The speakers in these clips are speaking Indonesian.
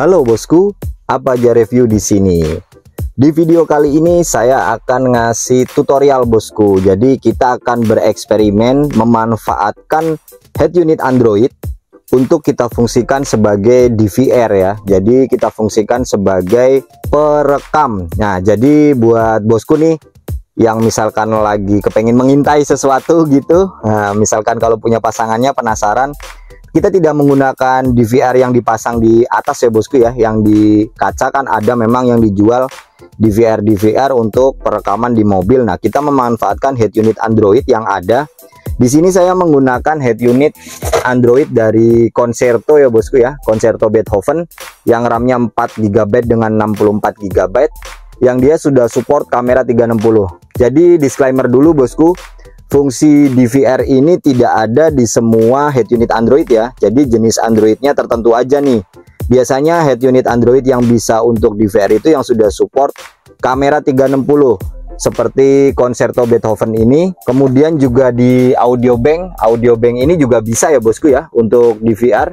Halo bosku, apa aja review di sini? Di video kali ini saya akan ngasih tutorial bosku. Jadi kita akan bereksperimen memanfaatkan head unit Android untuk kita fungsikan sebagai DVR ya. Jadi kita fungsikan sebagai perekam. Nah, jadi buat bosku nih yang misalkan lagi kepengen mengintai sesuatu gitu, nah, misalkan kalau punya pasangannya penasaran, kita tidak menggunakan DVR yang dipasang di atas ya bosku ya, yang di kaca kan ada memang yang dijual DVR untuk perekaman di mobil. Nah, kita memanfaatkan head unit Android yang ada. Di sini saya menggunakan head unit Android dari Concerto ya bosku ya, Concerto Beethoven yang RAM-nya 4 GB dengan 64 GB, yang dia sudah support kamera 360. Jadi disclaimer dulu bosku, fungsi DVR ini tidak ada di semua head unit Android ya. Jadi jenis Androidnya tertentu aja nih. Biasanya head unit Android yang bisa untuk DVR itu yang sudah support kamera 360 seperti Concerto Beethoven ini. Kemudian juga di audio bank ini juga bisa ya bosku ya untuk DVR.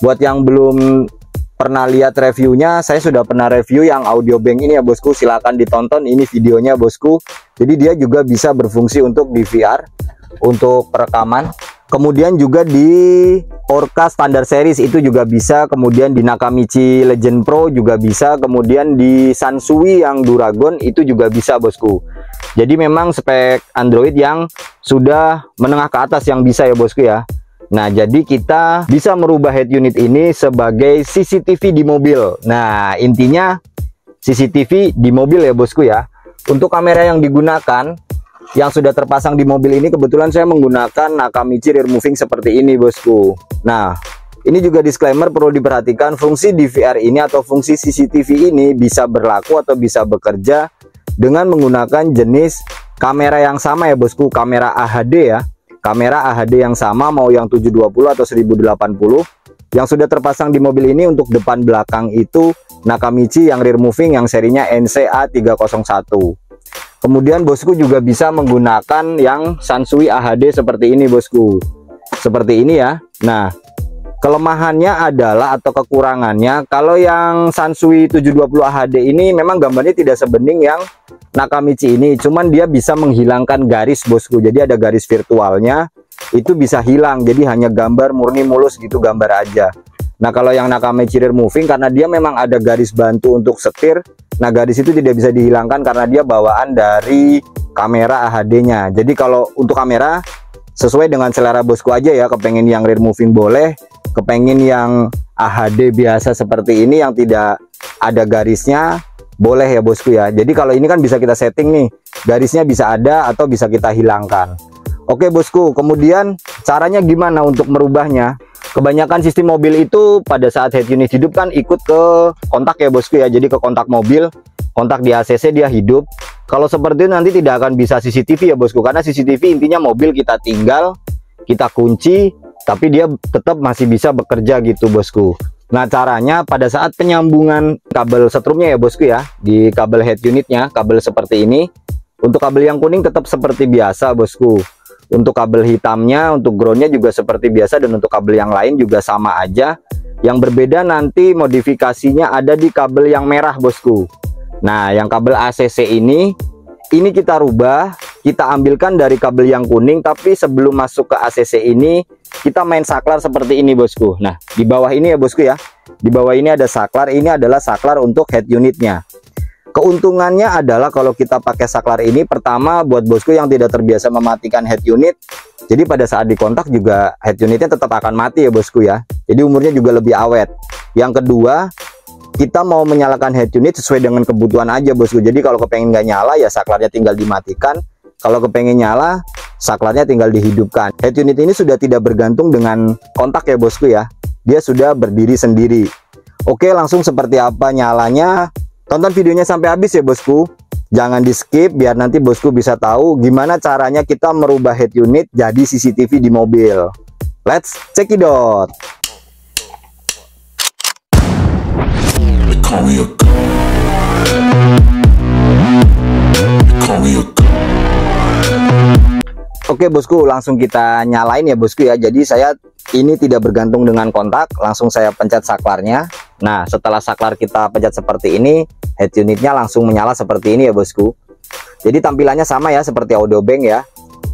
Buat yang belum pernah lihat reviewnya, saya sudah pernah review yang audio bank ini ya bosku, silahkan ditonton ini videonya bosku. Jadi dia juga bisa berfungsi untuk DVR untuk perekaman. Kemudian juga di Orca Standard Series itu juga bisa, kemudian di Nakamichi Legend Pro juga bisa, kemudian di Sansui yang Duragon itu juga bisa bosku. Jadi memang spek Android yang sudah menengah ke atas yang bisa ya bosku ya. Nah, jadi kita bisa merubah head unit ini sebagai CCTV di mobil. Nah, intinya CCTV di mobil ya bosku ya. Untuk kamera yang digunakan, yang sudah terpasang di mobil ini, kebetulan saya menggunakan Nakamichi rear moving seperti ini bosku. Nah, ini juga disclaimer perlu diperhatikan, fungsi DVR ini atau fungsi CCTV ini bisa berlaku atau bisa bekerja dengan menggunakan jenis kamera yang sama ya bosku, kamera AHD ya. Kamera AHD yang sama, mau yang 720 atau 1080 yang sudah terpasang di mobil ini. Untuk depan belakang itu Nakamichi yang rear moving yang serinya NCA301. Kemudian bosku juga bisa menggunakan yang Sansui AHD seperti ini bosku, seperti ini ya. Nah, kelemahannya adalah atau kekurangannya, kalau yang Sansui 720 AHD ini memang gambarnya tidak sebening yang Nakamichi ini, cuman dia bisa menghilangkan garis bosku. Jadi ada garis virtualnya itu bisa hilang, jadi hanya gambar murni mulus gitu, gambar aja. Nah, kalau yang Nakamichi rear moving karena dia memang ada garis bantu untuk setir, nah garis itu tidak bisa dihilangkan karena dia bawaan dari kamera AHD-nya. Jadi kalau untuk kamera sesuai dengan selera bosku aja ya, kepengen yang rear moving boleh, kepengen yang AHD biasa seperti ini yang tidak ada garisnya boleh ya bosku ya. Jadi kalau ini kan bisa kita setting nih, garisnya bisa ada atau bisa kita hilangkan. Oke bosku, kemudian caranya gimana untuk merubahnya? Kebanyakan sistem mobil itu pada saat head unit hidup kan ikut ke kontak ya bosku ya. Jadi ke kontak mobil, kontak di ACC dia hidup. Kalau seperti itu nanti tidak akan bisa CCTV ya bosku, karena CCTV intinya mobil kita tinggal, kita kunci, tapi dia tetap masih bisa bekerja gitu bosku. Nah, caranya pada saat penyambungan kabel setrumnya ya bosku ya, di kabel head unitnya, kabel seperti ini. Untuk kabel yang kuning tetap seperti biasa bosku. Untuk kabel hitamnya, untuk groundnya juga seperti biasa, dan untuk kabel yang lain juga sama aja. Yang berbeda nanti modifikasinya ada di kabel yang merah bosku. Nah, yang kabel ACC ini kita rubah, kita ambilkan dari kabel yang kuning, tapi sebelum masuk ke ACC ini kita main saklar seperti ini bosku. Nah, di bawah ini ya bosku ya, di bawah ini ada saklar, ini adalah saklar untuk head unitnya. Keuntungannya adalah kalau kita pakai saklar ini, pertama buat bosku yang tidak terbiasa mematikan head unit, jadi pada saat dikontak juga head unitnya tetap akan mati ya bosku ya, jadi umurnya juga lebih awet. Yang kedua, kita mau menyalakan head unit sesuai dengan kebutuhan aja bosku. Jadi kalau kepengen nggak nyala ya saklarnya tinggal dimatikan, kalau kepengen nyala saklarnya tinggal dihidupkan. Head unit ini sudah tidak bergantung dengan kontak ya bosku ya, dia sudah berdiri sendiri. Oke, langsung seperti apa nyalanya, tonton videonya sampai habis ya bosku, jangan di skip biar nanti bosku bisa tahu gimana caranya kita merubah head unit jadi CCTV di mobil. Let's check it out. Oke bosku, langsung kita nyalain ya bosku ya. Jadi saya ini tidak bergantung dengan kontak, langsung saya pencet saklarnya. Nah, setelah saklar kita pencet seperti ini, head unitnya langsung menyala seperti ini ya bosku. Jadi tampilannya sama ya seperti audio bank ya.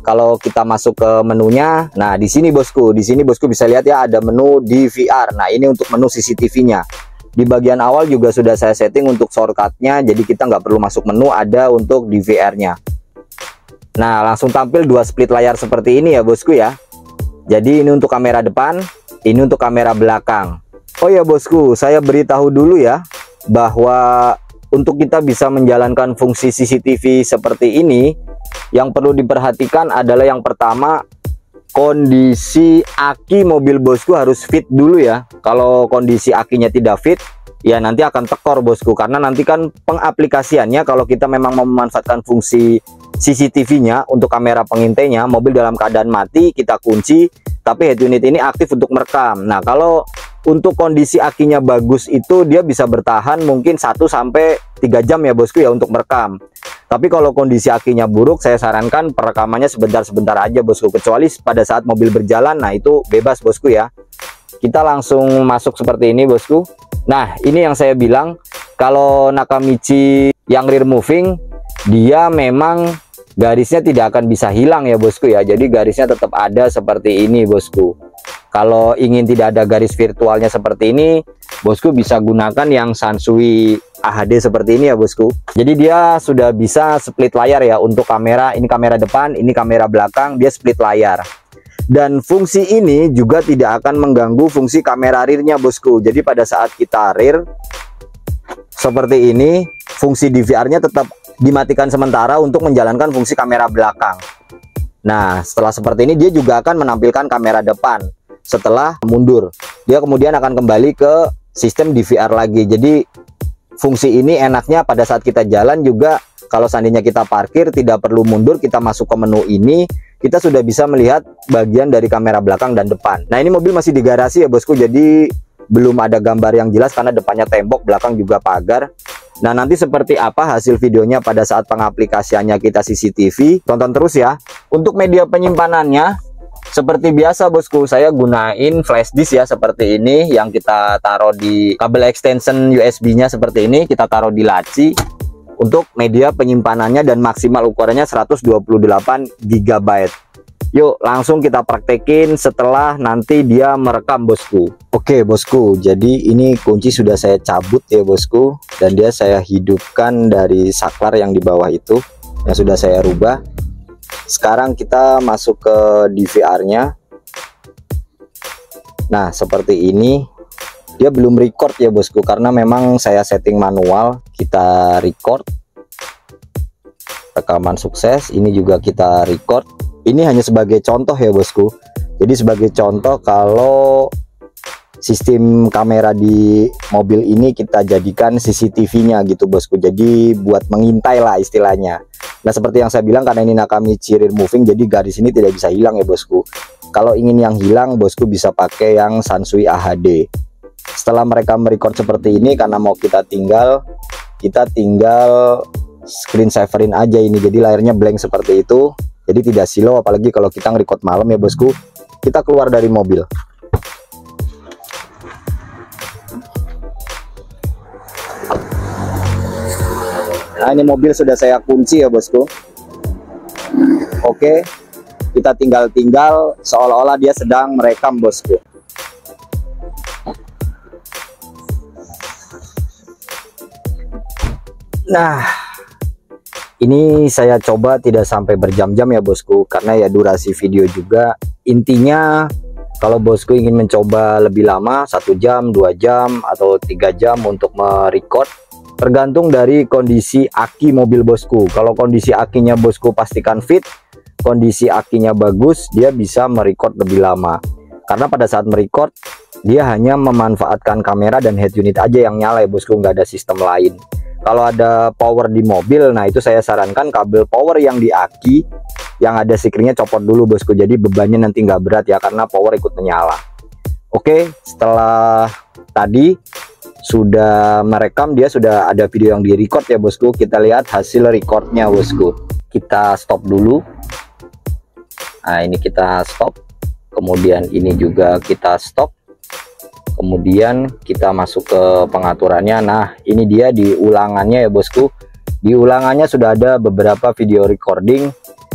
Kalau kita masuk ke menunya, nah di sini bosku bisa lihat ya ada menu DVR. Nah, ini untuk menu CCTV-nya. Di bagian awal juga sudah saya setting untuk shortcut-nya, jadi kita nggak perlu masuk menu, ada untuk DVR-nya. Nah, langsung tampil dua split layar seperti ini ya bosku ya. Jadi ini untuk kamera depan, ini untuk kamera belakang. Oh ya bosku, saya beritahu dulu ya bahwa untuk kita bisa menjalankan fungsi CCTV seperti ini, yang perlu diperhatikan adalah yang pertama, kondisi aki mobil bosku harus fit dulu ya. Kalau kondisi akinya tidak fit, ya nanti akan tekor bosku, karena nanti kan pengaplikasiannya kalau kita memang memanfaatkan fungsi CCTV-nya untuk kamera pengintainya, mobil dalam keadaan mati kita kunci, tapi head unit ini aktif untuk merekam. Nah, kalau untuk kondisi akinya bagus itu dia bisa bertahan mungkin 1-3 jam ya bosku ya untuk merekam. Tapi kalau kondisi akinya buruk, saya sarankan perekamannya sebentar-sebentar aja bosku, kecuali pada saat mobil berjalan. Nah, itu bebas bosku ya. Kita langsung masuk seperti ini bosku. Nah, ini yang saya bilang, kalau Nakamichi yang rear moving, dia memang garisnya tidak akan bisa hilang ya bosku ya. Jadi garisnya tetap ada seperti ini bosku. Kalau ingin tidak ada garis virtualnya seperti ini, bosku bisa gunakan yang Sansui AHD seperti ini ya bosku. Jadi dia sudah bisa split layar ya untuk kamera. Ini kamera depan, ini kamera belakang, dia split layar. Dan fungsi ini juga tidak akan mengganggu fungsi kamera rearnya bosku. Jadi pada saat kita rear seperti ini, fungsi DVR-nya tetap dimatikan sementara untuk menjalankan fungsi kamera belakang. Nah, setelah seperti ini dia juga akan menampilkan kamera depan. Setelah mundur, dia kemudian akan kembali ke sistem DVR lagi. Jadi fungsi ini enaknya pada saat kita jalan juga, kalau seandainya kita parkir tidak perlu mundur, kita masuk ke menu ini, kita sudah bisa melihat bagian dari kamera belakang dan depan. Nah, ini mobil masih di garasi ya bosku, jadi belum ada gambar yang jelas karena depannya tembok, belakang juga pagar. Nah, nanti seperti apa hasil videonya pada saat pengaplikasiannya kita CCTV, tonton terus ya. Untuk media penyimpanannya seperti biasa bosku, saya gunain flash disk ya seperti ini, yang kita taruh di kabel extension USB-nya seperti ini, kita taruh di laci. Untuk media penyimpanannya dan maksimal ukurannya 128 GB. Yuk langsung kita praktekin setelah nanti dia merekam bosku. Oke bosku, jadi ini kunci sudah saya cabut ya bosku, dan dia saya hidupkan dari saklar yang di bawah itu yang sudah saya rubah. Sekarang kita masuk ke DVR-nya. Nah, seperti ini. Dia belum record ya bosku, karena memang saya setting manual. Kita record. Rekaman sukses. Ini juga kita record. Ini hanya sebagai contoh ya bosku. Jadi sebagai contoh kalau sistem kamera di mobil ini kita jadikan CCTV-nya gitu bosku. Jadi buat mengintai lah istilahnya. Nah, seperti yang saya bilang, karena ini Nakamichi rear moving, jadi garis ini tidak bisa hilang ya bosku. Kalau ingin yang hilang, bosku bisa pakai yang Sansui AHD. Setelah mereka merecord seperti ini, karena mau kita tinggal screen saverin aja ini. Jadi layarnya blank seperti itu. Jadi tidak silau, apalagi kalau kita nge-record malam ya bosku. Kita keluar dari mobil. Nah, ini mobil sudah saya kunci ya bosku. Oke, kita tinggal seolah-olah dia sedang merekam bosku. Nah, ini saya coba tidak sampai berjam-jam ya bosku, karena ya durasi video juga. Intinya kalau bosku ingin mencoba lebih lama, 1 jam, 2 jam, atau 3 jam untuk merecord, tergantung dari kondisi aki mobil bosku. Kalau kondisi akinya bosku pastikan fit, kondisi akinya bagus, dia bisa merecord lebih lama. Karena pada saat merecord, dia hanya memanfaatkan kamera dan head unit aja yang nyala ya bosku, nggak ada sistem lain. Kalau ada power di mobil, nah itu saya sarankan kabel power yang di aki, yang ada sikringnya copot dulu bosku. Jadi bebannya nanti nggak berat ya, karena power ikut menyala. Oke, setelah tadi sudah merekam, dia sudah ada video yang di record ya bosku. Kita lihat hasil recordnya bosku. Kita stop dulu. Nah, ini kita stop, kemudian ini juga kita stop, Kemudian kita masuk ke pengaturannya. Nah, ini dia di ulangannya ya bosku. Di ulangannya sudah ada beberapa video recording,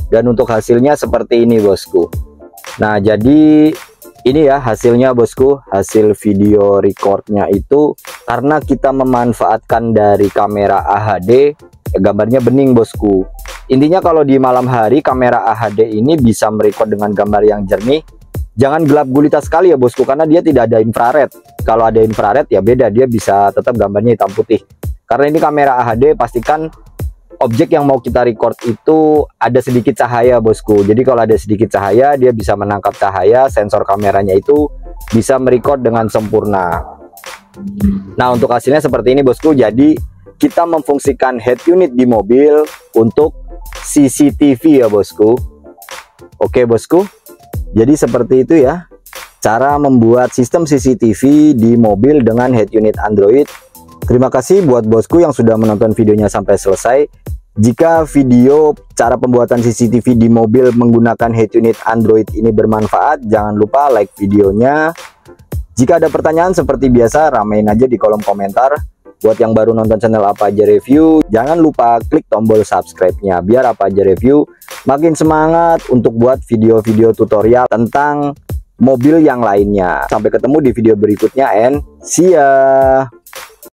dan untuk hasilnya seperti ini bosku. Nah, jadi ini ya hasilnya bosku, hasil video recordnya itu karena kita memanfaatkan dari kamera AHD, gambarnya bening bosku. Intinya kalau di malam hari kamera AHD ini bisa merekod dengan gambar yang jernih. Jangan gelap gulita sekali ya bosku, karena dia tidak ada infrared. Kalau ada infrared ya beda, dia bisa tetap gambarnya hitam putih. Karena ini kamera AHD, pastikan objek yang mau kita record itu ada sedikit cahaya bosku. Jadi kalau ada sedikit cahaya, dia bisa menangkap cahaya, sensor kameranya itu bisa merekod dengan sempurna. Nah, untuk hasilnya seperti ini bosku. Jadi kita memfungsikan head unit di mobil untuk CCTV ya bosku. Oke bosku, jadi seperti itu ya cara membuat sistem CCTV di mobil dengan head unit Android. Terima kasih buat bosku yang sudah menonton videonya sampai selesai. Jika video cara pembuatan CCTV di mobil menggunakan head unit Android ini bermanfaat, jangan lupa like videonya. Jika ada pertanyaan seperti biasa, ramein aja di kolom komentar. Buat yang baru nonton channel Apa Aja Review, jangan lupa klik tombol subscribe-nya biar Apa Aja Review makin semangat untuk buat video-video tutorial tentang mobil yang lainnya. Sampai ketemu di video berikutnya and see ya.